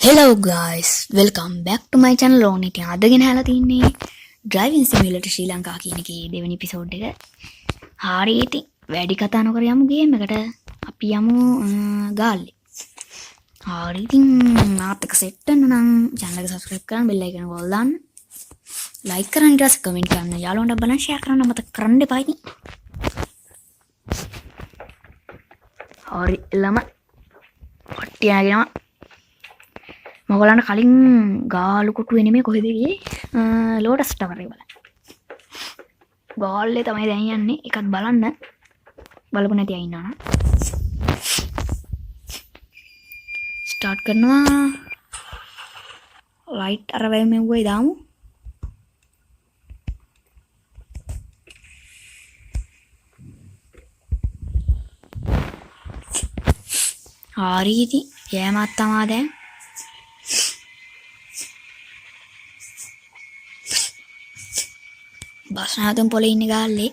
Hello guys, welcome back to my channel. ඕන ඉතින් අදගෙන හැලා තින්නේ driving simulator ශ්‍රී ලංකා කියන එකේ දෙවෙනි එපිසෝඩ් එක. හරි ඉතින් වැඩි කතා නොකර යමු ගේම් එකට. අපි යමු ගාල්ලේ. හරි ඉතින් මාත් එක සෙට් වෙන්න නම් channel එක subscribe කරන්න, bell icon එක ඔල් දාන්න. like කරන්න, ඊට පස්සේ comment කරන්න. යාළුවන්ට බලන්න share කරන්න මතක කරන්න එපා ඉතින්. හරි ළම කට්ටියගෙනම මගලන්ට කලින් ගාලු කොටුවේ නෙමෙයි කොහෙද ගියේ ලෝටස් ටවර් එක බලන්න. ගාල්ලේ තමයි දැන් යන්නේ. එකක් බලන්න. බලපො නැති අය ඉන්නවා නම්. ස්ටාර්ට් කරනවා. ලයිට් අර වෙයි මෙව්වයි දාමු. හරි ඉතින් යෑමක් තමා දැන්. බස්නාතුන් පොලේ ඉන්නේ ගාල්ලේ.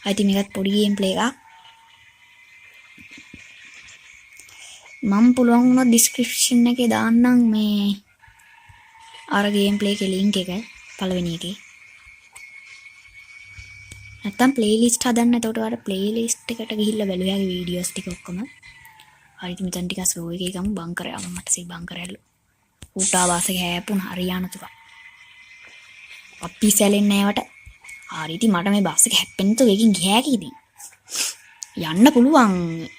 අයිති මේකත් පොඩි ගේම් ප්ලේ එකක්. මම පුළුවන් වුණොත් ඩිස්ක්‍රිප්ෂන් එකේ දාන්නම් මේ අර ගේම් ප්ලේ එකේ ලින්ක් එක පළවෙනි එකේ. නැත්තම් ප්ලේලිස්ට් හදන්න. එතකොට ඔයාලා ප්ලේලිස්ට් එකට ගිහිල්ලා බලුවාගේ වීඩියෝස් ටික ඔක්කොම. හරි ඉතින් මෙතන ටිකක් ස්ලෝ එකේ ගමු. බංකරය මට සී බංකරයලු. ඌටා වාසේ හැපුණ හරියන තුක. අපි සැලෙන්නේ නැවට. හරි ඉතින් මට මේ බස් එක හැප්පෙන්න තෝ එකකින් ගියා කීදී. යන්න පුළුවන්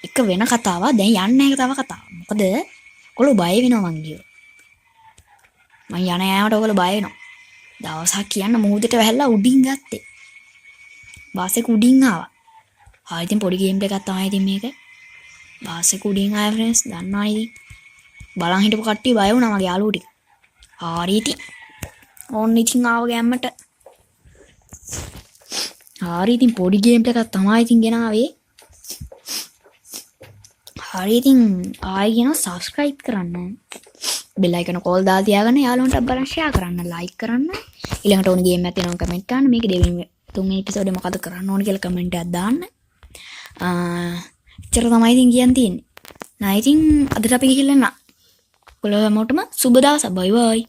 එක වෙන කතාවක්. දැන් යන්න නැහැ තව කතාවක්. මොකද ඔයගොල්ලෝ බය වෙනවා මං කියෝ. මං යන යාමට ඔයගොල්ලෝ බය වෙනවා. දවසක් කියන්න මොහොතට වැහැල්ලා උඩින් ගත්තේ. බස් එක උඩින් ආවා. හරි ඉතින් පොඩි ගේම් එකක් තමයි ඉතින් මේක. බස් එක උඩින් ආවා ෆ්‍රෙන්ඩ්ස්. දන්නවා ඉතින්. බලන් හිටපු කට්ටිය බය වුණා මගේ යාළුවෝ ටික. හරි ඉතින් ඕන්න ඉතින් ආව ගැම්මට. හරි ඉතින් පොඩි ගේම් එකක් තමයි ඉතින් ගෙනාවේ. හරි ඉතින් ආයෙ කියනවා subscribe කරන්න. bell icon කෝල් දාලා තියාගන්න. යාළුවන්ට බලන්න share කරන්න, like කරන්න. ඊළඟට ඕන ගේම් එකක් තියෙනවා කමෙන්ට් කරන්න. මේක දෙවෙනි තුන්වෙනි එපිසෝඩේ මොකද කරන්න ඕන කියලා කමෙන්ට් එකක් දාන්න. එච්චර තමයි ඉතින් කියන්න තියෙන්නේ. නෑ ඉතින් අදට අපි ගිහිල්ලා නා. ඔයාලා හැමෝටම සුබ දවසක්. බයි බයි.